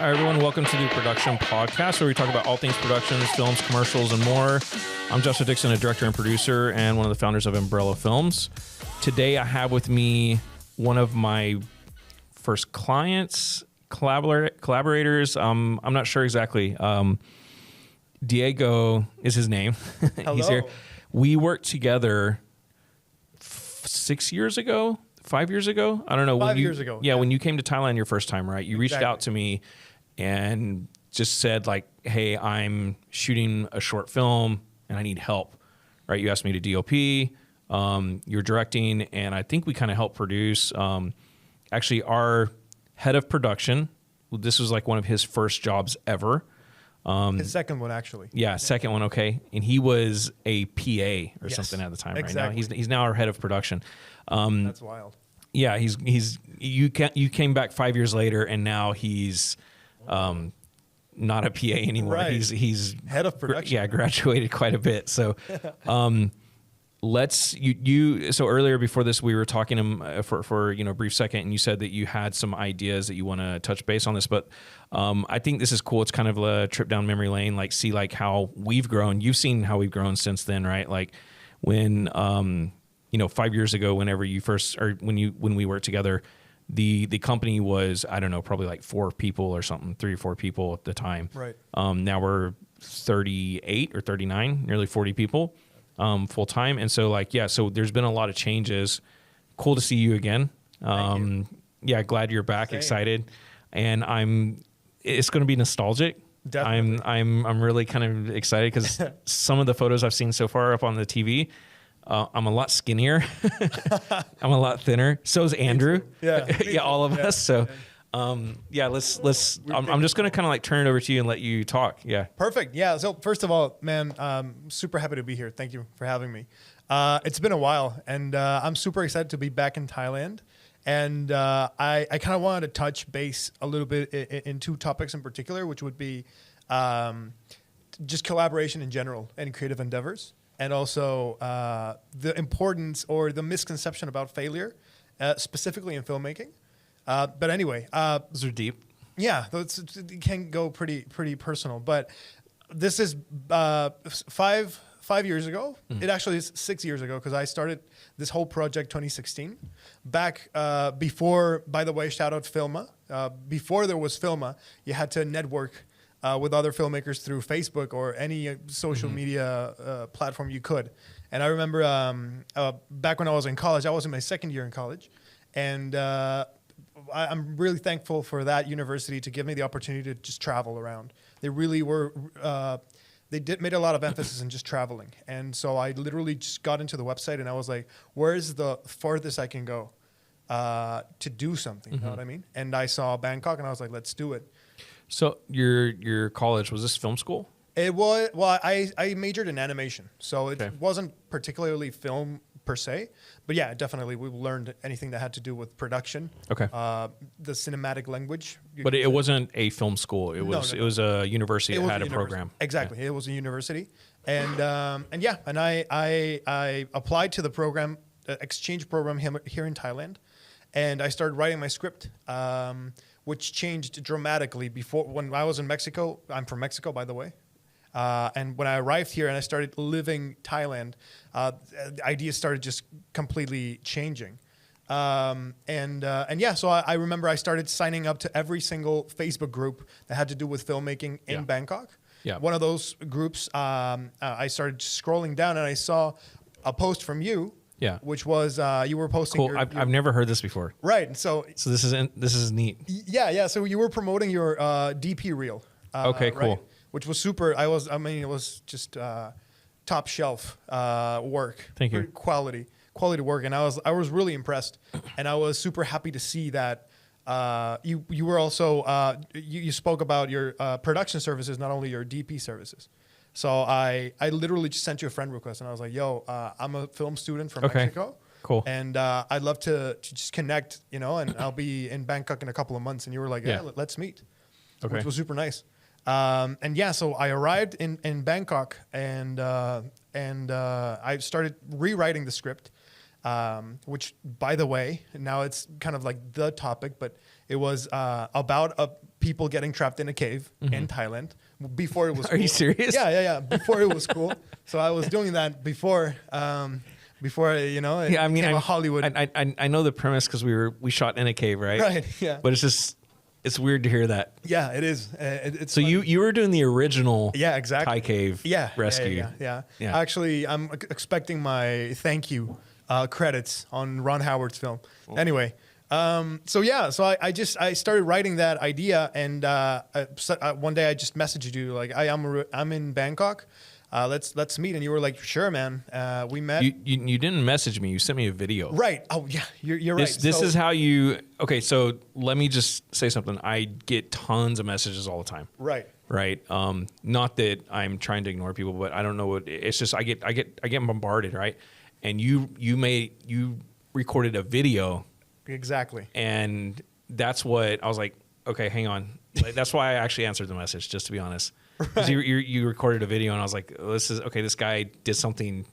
Hi, everyone. Welcome to the Production Podcast, where we talk about all things productions, films, commercials, and more. I'm Joshua Dixon, a director and producer, and one of the founders of Umbrella Films. Today, I have with me one of my first clients, collaborators. I'm not sure exactly. Diego is his name. Hello. He's here. We worked together 6 years ago. 5 years ago? I don't know. 5 years ago. Yeah, when you came to Thailand your first time, right? You reached out to me and just said like, hey, I'm shooting a short film and I need help, right? You asked me to DOP, you're directing, and I think we kind of helped produce. Actually, our head of production, this was like one of his first jobs ever. His second one, actually. Yeah, second one, okay. And he was a PA or something at the time, exactly. right? Now he's now our head of production. That's wild. Yeah, you came back 5 years later, and now he's not a PA anymore. Right. He's Head of production. Graduated quite a bit. So so earlier before this, we were talking for a brief second, and you said that you had some ideas that you want to touch base on this, but I think this is cool. It's kind of a trip down memory lane, like see like how we've grown. You've seen how we've grown since then, right? Like when 5 years ago, whenever you first, or when we worked together, the company was, I don't know, probably like 4 people or something, 3 or 4 people at the time. Right. Now we're 38 or 39, nearly 40 people full time. And so so there's been a lot of changes. Cool to see you again. Yeah, glad you're back. Same. Excited. And it's going to be nostalgic. Definitely. I'm really kind of excited because some of the photos I've seen so far up on the TV, I'm a lot skinnier. I'm a lot thinner. So is Andrew. Yeah. Yeah, all of us. So, let's. I'm just gonna kind of like turn it over to you and let you talk. Yeah. Perfect. Yeah. So first of all, man, super happy to be here. Thank you for having me. It's been a while, and I'm super excited to be back in Thailand. And I kind of wanted to touch base a little bit in 2 topics in particular, which would be just collaboration in general and creative endeavors. And also the importance or the misconception about failure, specifically in filmmaking. But anyway, Those are deep. yeah, it can go pretty personal. But this is 5 years ago. It actually is 6 years ago because I started this whole project 2016. Back before, by the way, shout out Filma. Before there was Filma, you had to network with other filmmakers through Facebook or any social media platform you could. And I remember back when I was in college, I was in my second year in college, and I'm really thankful for that university to give me the opportunity to just travel around. They really were, made a lot of emphasis in just traveling. And so I literally just got into the website and I was like, where's the farthest I can go to do something, you know what I mean? And I saw Bangkok and I was like, let's do it. So your college, was this film school? It was, well, I majored in animation, so it wasn't particularly film per se, but yeah, definitely we learned anything that had to do with production. Okay. The cinematic language. But it wasn't a film school. It was it was a university that had a program. Exactly. Yeah. It was a university. And I applied to the program, exchange program here in Thailand, and I started writing my script. Which changed dramatically when I was in Mexico. I'm from Mexico, by the way. And when I arrived here and I started living Thailand, ideas started just completely changing. So I remember I started signing up to every single Facebook group that had to do with filmmaking in Bangkok. Yeah. One of those groups, I started scrolling down and I saw a post from you. Yeah, which was you were posting. Cool. I've never heard this before. Right, so this is neat. Yeah. So you were promoting your DP reel. Okay, cool. Right? Which was super. It was just top shelf work. Thank you. Quality work, and I was really impressed, and I was super happy to see that. You were also you spoke about your production services, not only your DP services. So I literally just sent you a friend request, and I was like, "Yo, I'm a film student from Mexico, cool, and I'd love to just connect, and I'll be in Bangkok in a couple of months." And you were like, "Yeah, let's meet," which was super nice. So I arrived in Bangkok, and I started rewriting the script, which, by the way, now it's kind of like the topic, but it was about people getting trapped in a cave in Thailand before it was. Are you serious? Yeah. Before it was cool. So I was doing that before. Before it became a Hollywood. I know the premise because we shot in a cave, right? Right. Yeah. But it's weird to hear that. Yeah, it is. It's so you were doing the original exactly Thai cave rescue. Yeah. Actually, I'm expecting my thank you credits on Ron Howard's film. Cool. Anyway, so I started writing that idea, and one day I just messaged you like I'm in Bangkok. Let's meet. And you were like, sure, man. We met. You didn't message me. You sent me a video. Right. Oh, yeah. You're right. This is how you. Okay, so let me just say something. I get tons of messages all the time. Right. Right. Not that I'm trying to ignore people, but I don't know what. It's just I get bombarded. Right. And you recorded a video. Exactly. And that's what I was like. Okay, hang on. That's why I actually answered the message. Just to be honest. Because you recorded a video, and I was like, this guy did something,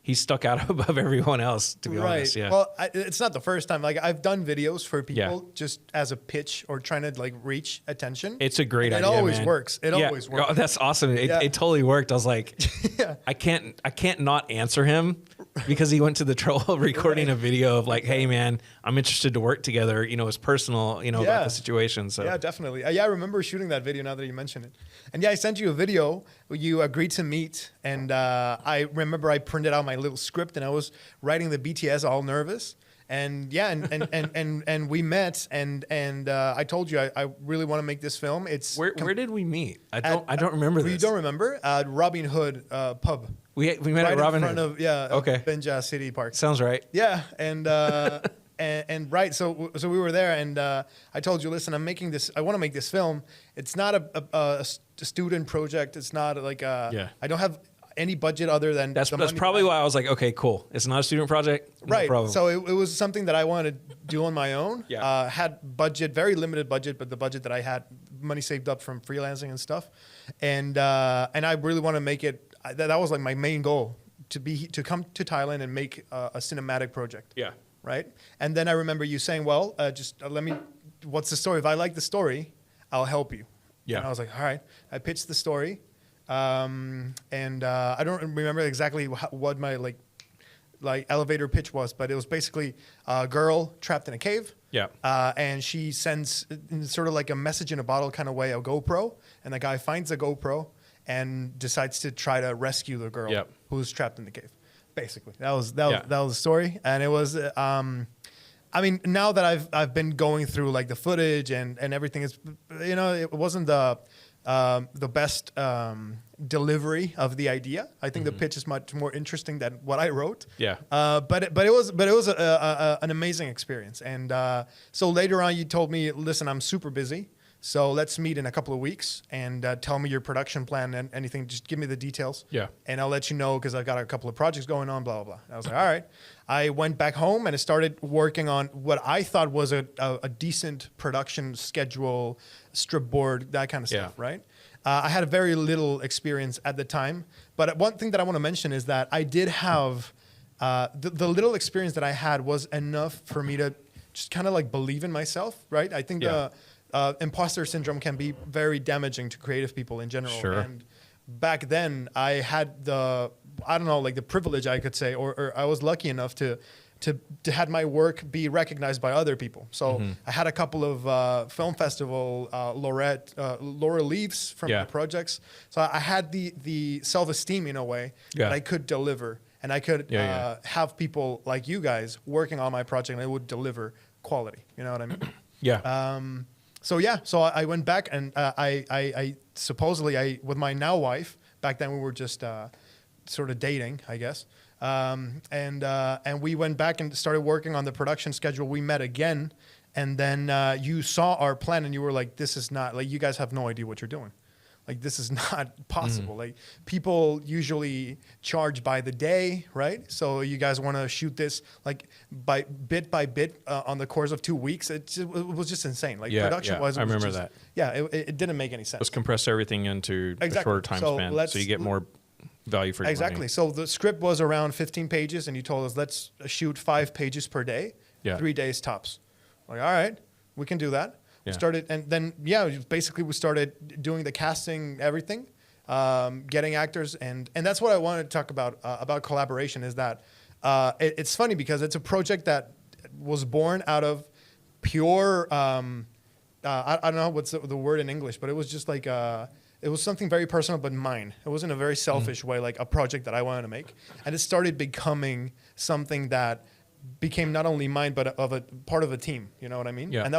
he stuck out above everyone else, to be honest. Yeah. Well, it's not the first time. Like, I've done videos for people just as a pitch or trying to like reach attention. It's a great idea. It always works. It always works. Oh, that's awesome. It totally worked. I was like, I can't not answer him because he went to the trouble of recording a video of like, hey man, I'm interested to work together. It's personal, about the situation. So yeah, definitely. I remember shooting that video now that you mention it. And I sent you a video where you agreed to meet, and I remember I printed out my little script and I was writing the BTS all nervous. And and we met, and I told you I really want to make this film. Where did we meet? I don't remember this. You don't remember? Robin Hood pub. We met at Robin Hood. In front of Benja City Park. Sounds right. Yeah, and and right. So we were there, and I told you, listen, I want to make this film. It's not a student project. It's not like I don't have any budget other than that's probably why I was like, okay, cool. It's not a student project, right? No problem. So it was something that I wanted to do on my own. Yeah. Had very limited budget, but the budget that I had, money saved up from freelancing and stuff, and I really want to make it. That was like my main goal to come to Thailand and make a cinematic project. Yeah. Right. And then I remember you saying, well, what's the story? If I like the story, I'll help you. Yeah. And I was like, all right. I pitched the story. And I don't remember exactly what my like elevator pitch was, but it was basically a girl trapped in a cave. Yeah. And she sends sort of like a message in a bottle kind of way, a GoPro, and the guy finds a GoPro and decides to try to rescue the girl who's trapped in the cave. Basically, that was the story, and it was. I mean, now that I've been going through like the footage and everything, it wasn't the best delivery of the idea. I think the pitch is much more interesting than what I wrote. Yeah. But it was an amazing experience, and so later on you told me, listen, I'm super busy. So let's meet in a couple of weeks and tell me your production plan and anything. Just give me the details. Yeah. And I'll let you know because I've got a couple of projects going on, blah, blah, blah. I was like, all right. I went back home and I started working on what I thought was a decent production schedule, strip board, that kind of stuff, right? I had very little experience at the time. But one thing that I want to mention is that I did have the little experience that I had was enough for me to just kind of like believe in myself, right? I think imposter syndrome can be very damaging to creative people in general. Sure. And back then I had the privilege, I could say, or I was lucky enough to have my work be recognized by other people. So I had a couple of film festival laurel leaves from my projects. So I had the self-esteem in a way that I could deliver, and I could have people like you guys working on my project, and it would deliver quality. You know what I mean? Yeah. So I went back, and I supposedly with my now wife, back then we were just sort of dating, I guess. And we went back and started working on the production schedule. We met again, and then you saw our plan, and you were like, this is not, like, you guys have no idea what you're doing. Like, this is not possible. Like, people usually charge by the day, right? So you guys want to shoot this like by bit on the course of 2 weeks. It was just insane. Like, production-wise, I remember that. Yeah, it didn't make any sense. Let's compress everything into a shorter time span, so you get more value for your money. So the script was around 15 pages, and you told us, let's shoot 5 pages per day, 3 days tops. Like, all right, we can do that. We Yeah. started, and then basically we started doing the casting, everything, getting actors, and that's what I wanted to talk about collaboration. Is that it's funny because it's a project that was born out of pure. I don't know what's the word in English, but it was just like it was something very personal, but mine. It wasn't a very selfish way, like a project that I wanted to make, and it started becoming something that became not only mine, but of a part of a team. You know what I mean? Yeah. And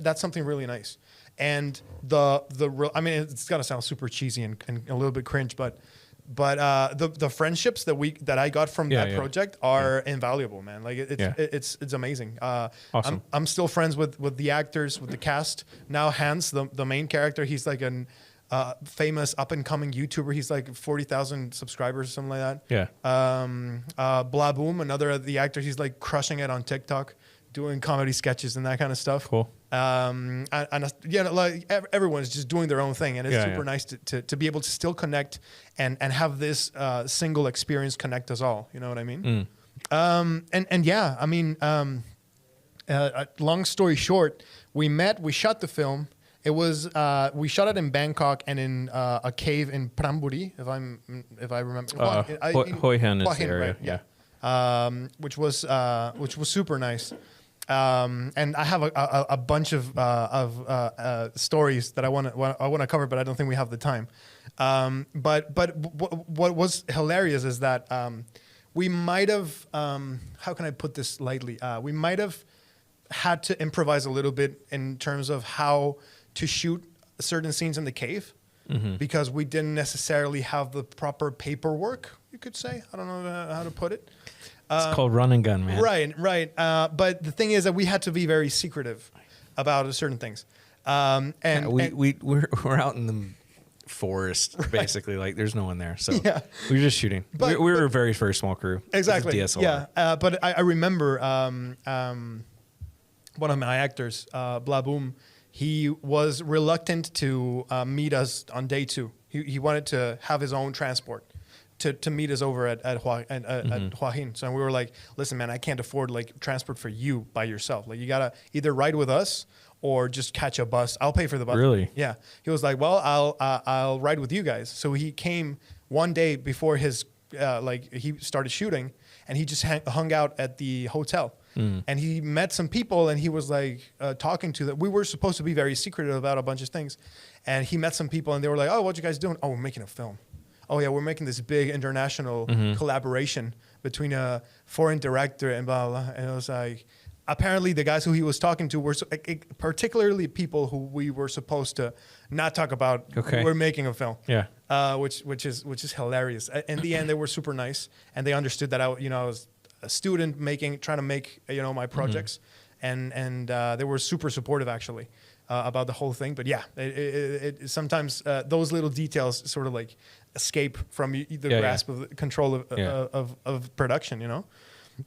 that's something really nice. And I mean, it's gonna sound super cheesy and a little bit cringe, but the friendships that I got from that project are invaluable, man. Like it's amazing. Awesome. I'm still friends with the actors, with the cast. Now Hans, the main character, he's like an famous up and coming YouTuber. He's like 40,000 subscribers or something like that. Yeah. Blaboom, another of the actors, he's like crushing it on TikTok, doing comedy sketches and that kind of stuff. Cool. And like everyone's just doing their own thing, and it's super nice to be able to still connect and have this single experience connect us all. You know what I mean? I mean, long story short, we shot the film. It was we shot it in Bangkok and in a cave in Pramburi, if I remember. Hoi Hin is the Hin, area. right? Yeah. Which was super nice. And I have a bunch of stories that I want to cover, but I don't think we have the time. But what was hilarious is that we might have how can I put this lightly? We might have had to improvise a little bit in terms of how to shoot certain scenes in the cave, because we didn't necessarily have the proper paperwork, you could say. I don't know how to put it. It's called run and gun, man. Right. But the thing is that we had to be very secretive about certain things. We're out in the forest, basically. Like there's no one there, so we were just shooting. But, we were a very very small crew. Exactly. DSLR. Yeah. But I remember one of my actors, Blaboom. He was reluctant to meet us on day 2. He wanted to have his own transport to meet us over at Hua Hin. So we were like, listen, man, I can't afford like transport for you by yourself. Like you gotta either ride with us or just catch a bus. I'll pay for the bus. Really? Yeah. He was like, well, I'll ride with you guys. So he came one day before his he started shooting, and he just hung out at the hotel. And he met some people, and he was like talking to them. We were supposed to be very secretive about a bunch of things, and he met some people, and they were like, "Oh, what you guys doing? Oh, we're making a film. Oh yeah, we're making this big international collaboration between a foreign director and blah blah." And it was like, apparently the guys who he was talking to were particularly people who we were supposed to not talk about. Okay. We're making a film. Yeah. Which is hilarious. In the end, they were super nice, and they understood that I was a student trying to make my projects, and they were super supportive actually about the whole thing. But yeah, it sometimes those little details sort of like escape from the grasp of the control of production,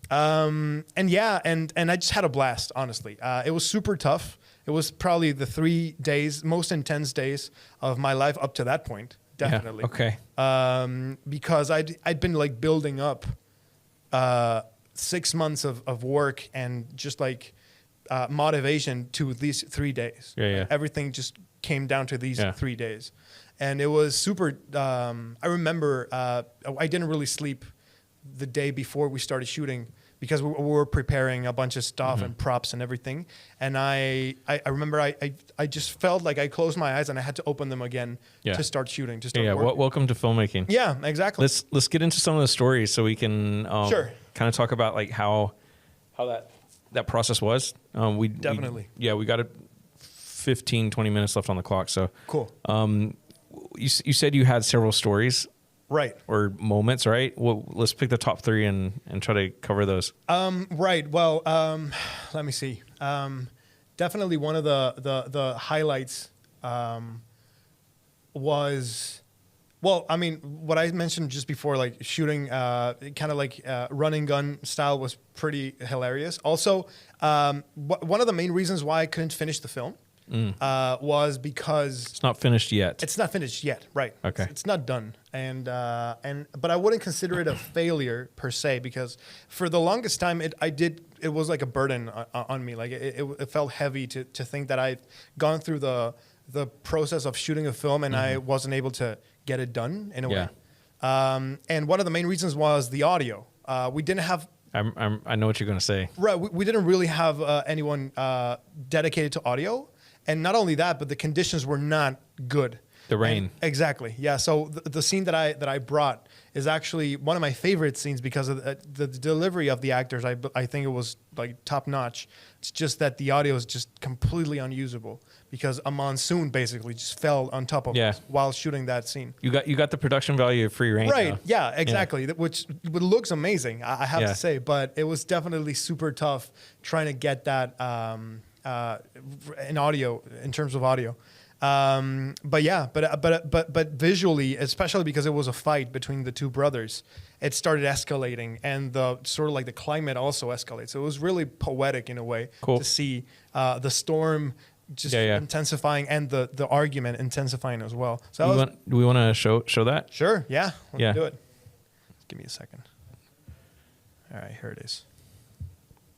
and I just had a blast, honestly. It was super tough. It was probably the 3 days, most intense days of my life up to that point, definitely. Yeah, okay. Because I'd been like building up 6 months of work and just like motivation to these 3 days. Yeah. Everything just came down to these 3 days. And it was super, I remember I didn't really sleep the day before we started shooting because we were preparing a bunch of stuff and props and everything. And I remember I just felt like I closed my eyes and I had to open them again to start shooting. Welcome to filmmaking. Yeah, exactly. Let's get into some of the stories so we can kind of talk about like how that process was. We definitely. We got 15, 20 minutes left on the clock. So cool. You said you had several stories. Right. Or moments, right? Well, let's pick the top 3 and try to cover those. Right. Well, let me see. Definitely one of the highlights was, well, I mean, what I mentioned just before, like shooting, kind of like run and gun style was pretty hilarious. Also, one of the main reasons why I couldn't finish the film was because It's not finished yet. it's not finished yet, right? Okay. It's not done, but I wouldn't consider it a failure per se, because for the longest time it was like a burden on me. Like it felt heavy to think that I'd gone through the process of shooting a film and I wasn't able to get it done in a way. And one of the main reasons was the audio. We didn't have. I know what you're going to say. Right, we didn't really have anyone dedicated to audio, and not only that, but the conditions were not good. The rain. Exactly. Yeah. So the scene that I brought is actually one of my favorite scenes because of the delivery of the actors. I think it was like top notch. It's just that the audio is just completely unusable because a monsoon basically just fell on top of us while shooting that scene. You got the production value of free rain. Right. Though. Yeah, exactly. Yeah. Which looks amazing, I have to say, but it was definitely super tough trying to get that in audio, in terms of audio. But visually, especially because it was a fight between the two brothers, it started escalating, and the sort of like the climate also escalates. So it was really poetic in a way to see the storm just intensifying and the argument intensifying as well. So do we want to show that? Sure. Yeah. Let's do it. Give me a second. All right, here it is.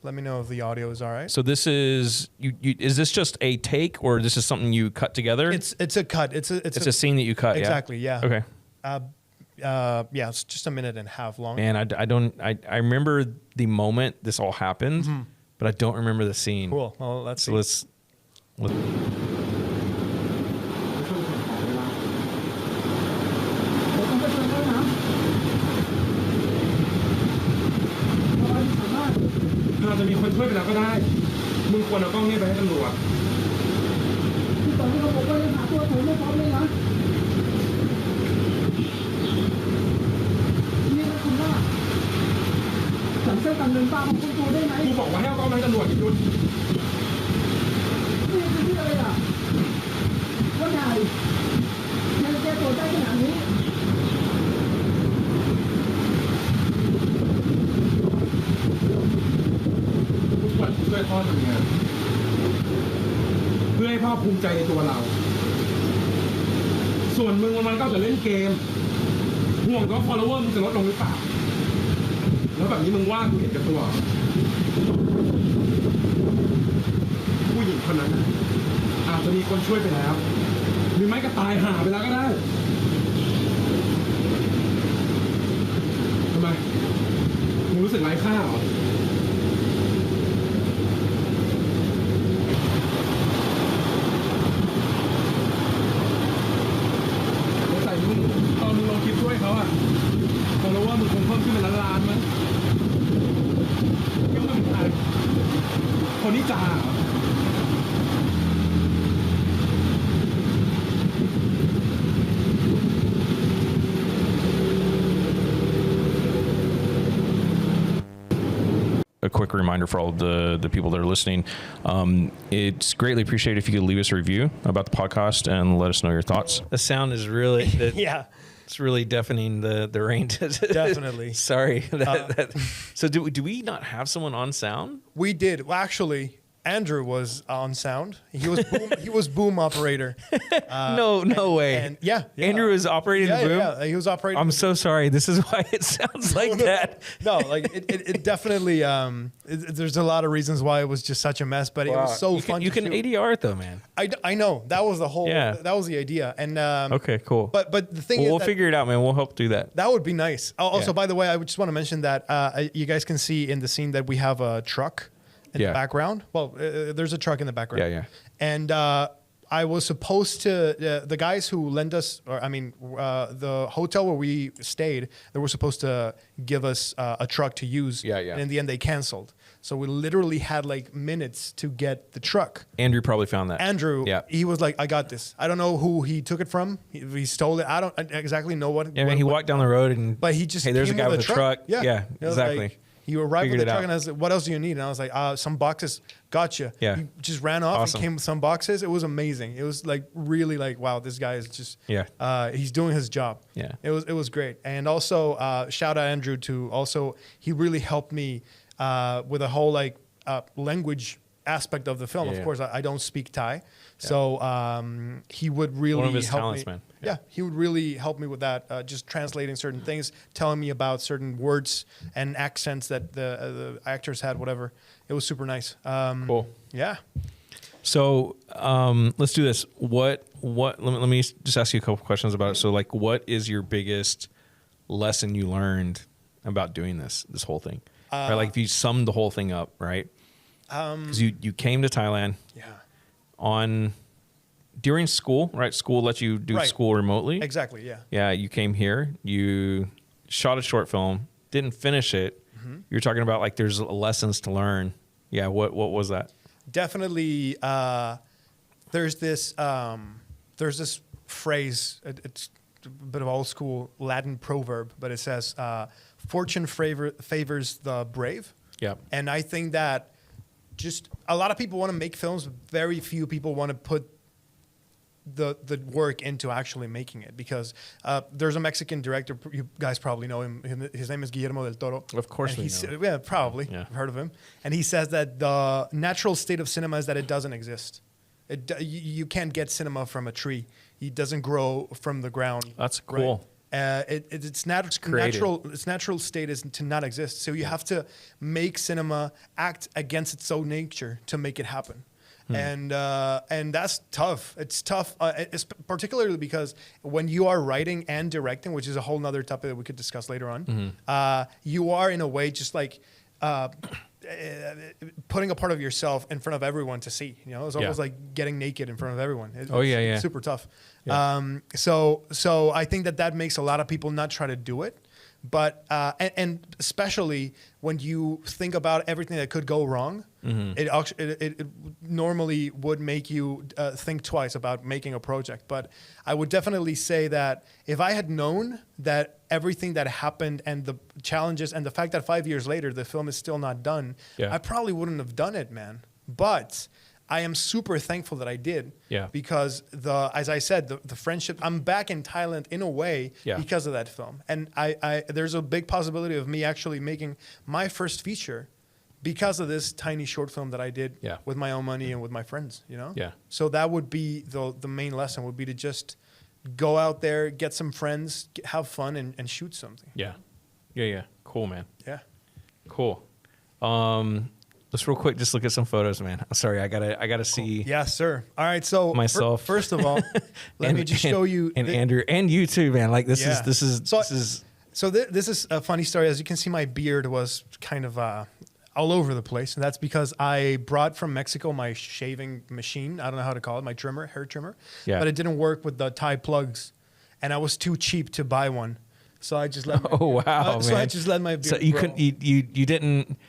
Let me know if the audio is all right. So this is is this just a take, or this is something you cut together? It's a cut. It's a scene that you cut. Exactly. Yeah. Okay. It's just a minute and a half long. Man, I remember the moment this all happened, but I don't remember the scene. Cool. Well, let's see. Let's อาจจะมีคนช่วยไปแล้วก็ได้มึงควรเอากล้องนี้ไปให้ตำรวจตอนนี้เราบอกว่ายังหาตัวผมไม่พร้อมเลยนะนี่นะคุณว่าฉันเส้นการเงินป้าของคุณตัวได้ไหมกูบอกว่าให้เอากล้องไปให้ตำรวจหยุดนี่คือที่อะไรอ่ะว่าใหญ่ยังแก้ตัวได้ขนาดนี้ช่วยพ่อทำงานเพื่อให้พ่อภูมิใจในตัวเราส่วนมึงมันก็จะเล่นเกมห่วงก็ follower มึงจะลดลงหรือเปล่าแล้วแบบนี้มึงว่ากูเห็นกับตัวผู้หญิงคนนั้นอาจจะมีคนช่วยไปแล้วหรือไม่ก็ตายห่าไปแล้วก็ได้ทำไมมึงรู้สึกไร้ค่าเหรอตอนมึงลงคลิปช่วยเขาอ่ะผมรู้ว่ามึงคงเพิ่มขึ้นเป็นล้านๆมั้งก็มึงใครคนนี้จ่าเหรอ a quick reminder for all of the people that are listening. It's greatly appreciated if you could leave us a review about the podcast and let us know your thoughts. The sound is really, it's really deafening, the rain. Definitely. Sorry. So do we not have someone on sound? We did. Well, actually, Andrew was on sound. He was boom operator. No way. And yeah. Andrew was operating the boom? Yeah, he was operating. I'm so sorry. This is why it sounds like that. No, like it definitely, there's a lot of reasons why it was just such a mess, but it was so fun. You can ADR it though, man. I know. That was the whole, that was the idea. And okay, cool. But the thing is, we'll figure it out, man. We'll help do that. That would be nice. Also, by the way, I just want to mention that you guys can see in the scene that we have a truck in the background. Well, there's a truck in the background. Yeah. And I was supposed to, the guys who lent us, the hotel where we stayed, they were supposed to give us a truck to use. Yeah. And in the end, they canceled. So we literally had like minutes to get the truck. Andrew probably found that. Andrew, he was like, I got this. I don't know who he took it from. He stole it. I don't exactly know what. Yeah, he walked down the road and. But he just. Hey, there's a guy with a truck. Yeah, exactly. Like, he arrived with the truck and I was like, what else do you need? And I was like, some boxes. Gotcha. Yeah. He just ran off Awesome. and came with some boxes. It was amazing. It was like really like, wow, this guy is just, he's doing his job. Yeah. It was great. And also shout out Andrew to also, he really helped me with a whole like language aspect of the film. Yeah, of yeah. course, I don't speak Thai, so he would really One of his help talents, me. man. Yeah, he would really help me with that, just translating certain things, telling me about certain words and accents that the actors had, whatever. It was super nice. Cool. Yeah. So let's do this. Let me just ask you a couple questions about it. So like, what is your biggest lesson you learned about doing this whole thing? Right? Like if you summed the whole thing up, right? Because you came to Thailand during school, right? School let you do school remotely. Exactly. Yeah. Yeah. You came here, you shot a short film, didn't finish it. You're talking about like, there's lessons to learn. Yeah. What was that? Definitely. There's this phrase. It's a bit of old school Latin proverb, but it says, fortune favors the brave. Yeah. And I think that just a lot of people want to make films, but very few people want to put the work into actually making it, because there's a Mexican director, you guys probably know him. His name is Guillermo del Toro. Of course we know. Yeah, probably. Yeah. I've heard of him. And he says that the natural state of cinema is that it doesn't exist. You can't get cinema from a tree. It doesn't grow from the ground. That's cool. Right? Its natural state is to not exist. So you have to make cinema act against its own nature to make it happen. And that's tough. It's tough, it's particularly because when you are writing and directing, which is a whole nother topic that we could discuss later on, you are in a way just like putting a part of yourself in front of everyone to see. You know, it's almost like getting naked in front of everyone. It's super tough. Yeah. So I think that makes a lot of people not try to do it. But and especially when you think about everything that could go wrong, it normally would make you think twice about making a project. But I would definitely say that if I had known that everything that happened and the challenges and the fact that 5 years later the film is still not done, I probably wouldn't have done it, man. But I am super thankful that I did, because as I said, the friendship. I'm back in Thailand in a way because of that film, and there's a big possibility of me actually making my first feature because of this tiny short film that I did with my own money and with my friends. You know, So that would be the main lesson would be to just go out there, get some friends, have fun, and shoot something. Yeah. Cool, man. Yeah. Cool. Let's real quick just look at some photos, man. I'm sorry, I gotta see. Yes, sir. All right, so myself. First of all, let me just show you and Andrew and you too, man. Like this is. So this is a funny story. As you can see, my beard was kind of all over the place, and that's because I brought from Mexico my shaving machine. I don't know how to call it, my hair trimmer. Yeah. But it didn't work with the Thai plugs, and I was too cheap to buy one. So I just let. Man. So I just let my beard. So you couldn't. You didn't.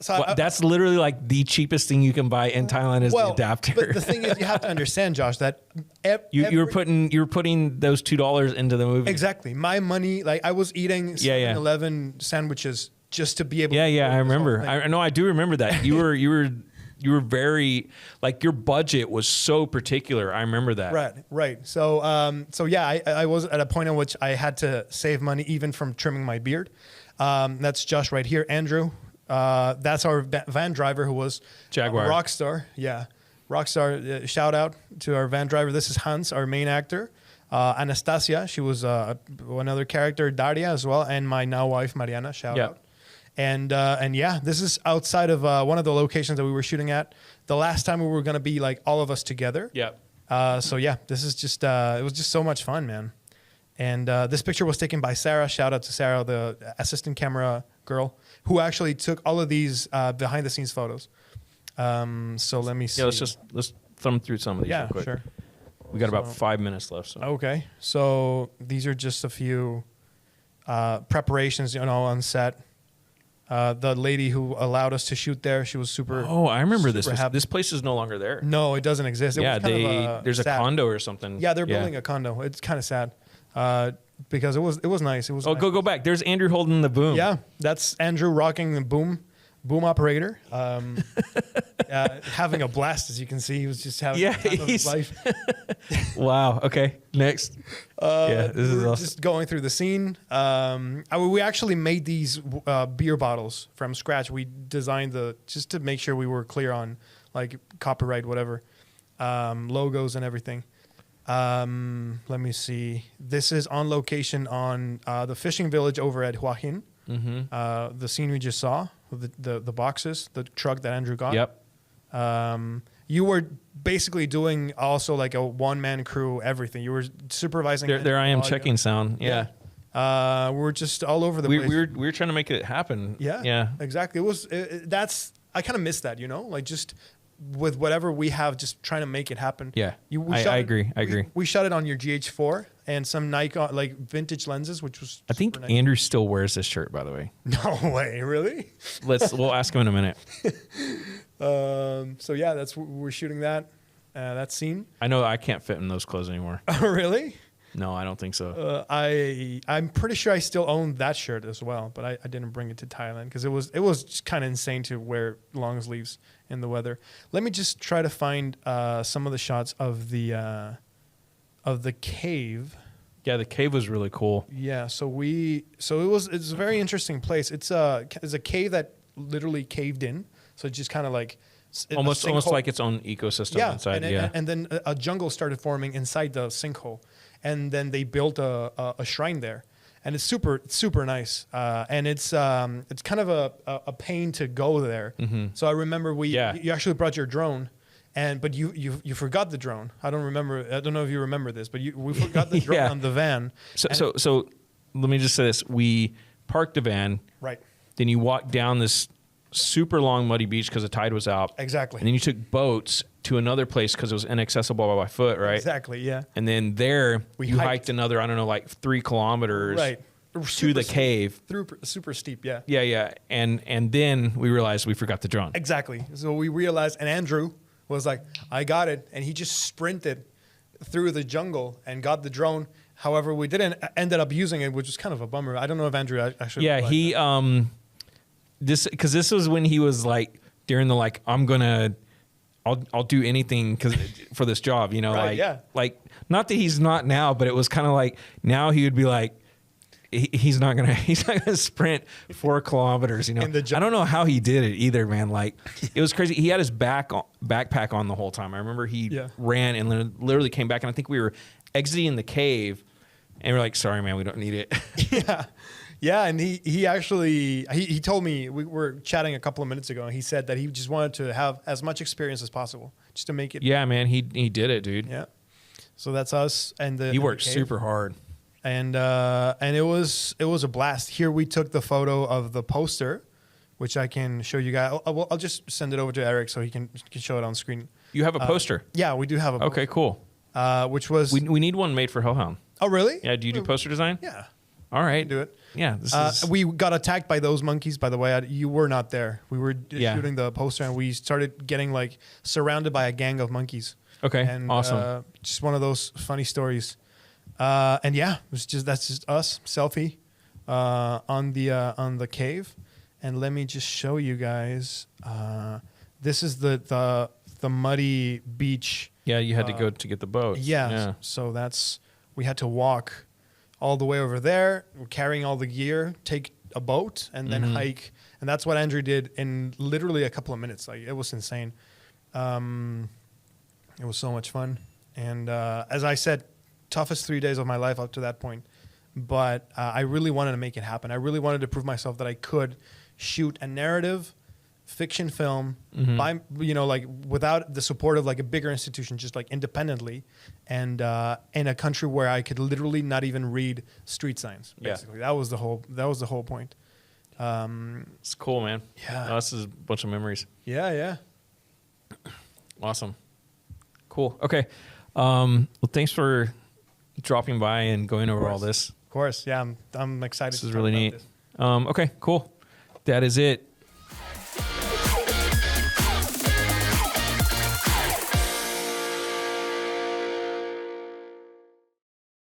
So that's literally like the cheapest thing you can buy in Thailand is the adapter. But the thing is, you have to understand, Josh, that you were putting those $2 into the movie. Exactly. My money, like I was eating 7-Eleven sandwiches just to be able. to I remember. I do remember that. You were very like your budget was so particular. I remember that. Right. So I was at a point in which I had to save money even from trimming my beard. That's Josh right here, Andrew. That's our van driver who was Jaguar. A rock star. Yeah. Rock star. Shout out to our van driver. This is Hans, our main actor. Anastasia, she was another character, Daria as well. And my now wife, Mariana, shout out. And this is outside of one of the locations that we were shooting at. The last time we were going to be like all of us together. This is just, it was just so much fun, man. And this picture was taken by Sarah. Shout out to Sarah, the assistant camera girl, who actually took all of these behind the scenes photos. So let me see. Yeah, let's thumb through some of these real quick. Sure. We got about 5 minutes left. So. Okay. So these are just a few preparations, on set. The lady who allowed us to shoot there, she was super. Oh, I remember this. This place is no longer there. No, it doesn't exist. There's a condo or something. Yeah, they're building a condo. It's kind of sad. Because it was nice. It was. Oh, nice. Go back. There's Andrew holding the boom. Yeah, that's Andrew rocking the boom operator. Having a blast, as you can see, he was just having the time of his life. Wow. Okay. Next. This is awesome. Just going through the scene. We actually made these beer bottles from scratch. We designed just to make sure we were clear on like copyright, whatever, logos and everything. Let me see. This is on location on the fishing village over at Hua Hin. The scene we just saw, the boxes, the truck that Andrew got. Yep. You were basically doing also like a one-man crew, everything. You were supervising. There I am audio. checking sound. Yeah. We're just all over the place. We were trying to make it happen. Yeah. Exactly. It was. I kind of miss that. Like just with whatever we have, just trying to make it happen. Yeah. I agree. We shot it on your GH4 and some Nikon like vintage lenses, which was. I think nice. Andrew still wears this shirt, by the way. No way, really? We'll ask him in a minute. So yeah, we're shooting that scene. I know I can't fit in those clothes anymore. Oh, really? No, I don't think so. I'm pretty sure I still own that shirt as well, but I didn't bring it to Thailand because it was kind of insane to wear long sleeves in the weather. Let me just try to find some of the shots of the cave. Yeah, the cave was really cool. Yeah, it's a very interesting place. It's a cave that literally caved in, so it's just kind of like almost like its own ecosystem inside. And then a jungle started forming inside the sinkhole. And then they built a shrine there, and it's super nice. And it's kind of a pain to go there. Mm-hmm. So I remember you actually brought your drone, but you forgot the drone. I don't know if you remember this, but we forgot the drone on the van. So let me just say this: we parked the van, right? Then you walked down this super long muddy beach because the tide was out. Exactly. And then you took boats to another place because it was inaccessible by foot, right? Exactly, yeah. And then you hiked another, I don't know, like 3 kilometers to the cave. Super steep, yeah. Yeah. And then we realized we forgot the drone. Exactly. So we realized, and Andrew was like, I got it. And he just sprinted through the jungle and got the drone. However, we didn't ended up using it, which was kind of a bummer. I don't know if Andrew actually. Yeah, he this was when he was like during the like I'll do anything for this job, right, like not that he's not now, but it was kind of like now he would be like he's not gonna sprint 4 kilometers, I don't know how he did it either, man. Like it was crazy. He had his backpack on the whole time. I remember he ran and literally came back, and I think we were exiting the cave, and we're like, sorry, man, we don't need it. Yeah, and he actually he told me, we were chatting a couple of minutes ago, and he said that he just wanted to have as much experience as possible just to make it. Yeah, man, he did it, dude. Yeah. So that's us, and he worked super hard, and it was a blast. Here we took the photo of the poster, which I can show you guys. I'll just send it over to Eric so he can show it on screen. You have a poster? Yeah, we do have a poster. Okay, cool. Which was we need one made for Hellhound. Oh, really? Yeah. Do you do poster design? Yeah. All right. Do it. Yeah. We got attacked by those monkeys, by the way. You were not there. We were shooting the poster, and we started getting like surrounded by a gang of monkeys. Okay. And, awesome. Just one of those funny stories. And yeah, that's just us selfie on the cave. And let me just show you guys. This is the muddy beach. Yeah, you had to go to get the boat. Yeah. So we had to walk all the way over there. We're carrying all the gear, take a boat, and then hike. And that's what Andrew did in literally a couple of minutes. Like, it was insane. It was so much fun. And as I said, toughest 3 days of my life up to that point. But I really wanted to make it happen. I really wanted to prove myself that I could shoot a narrative fiction film by, like without the support of like a bigger institution, just like independently, and in a country where I could literally not even read street signs. Basically, that was the whole point. It's cool, man. Yeah, this is a bunch of memories. Yeah. Awesome. Cool. Okay. Well, thanks for dropping by and going over all this. Of course. Yeah, I'm excited. This is really neat. Okay. Cool. That is it.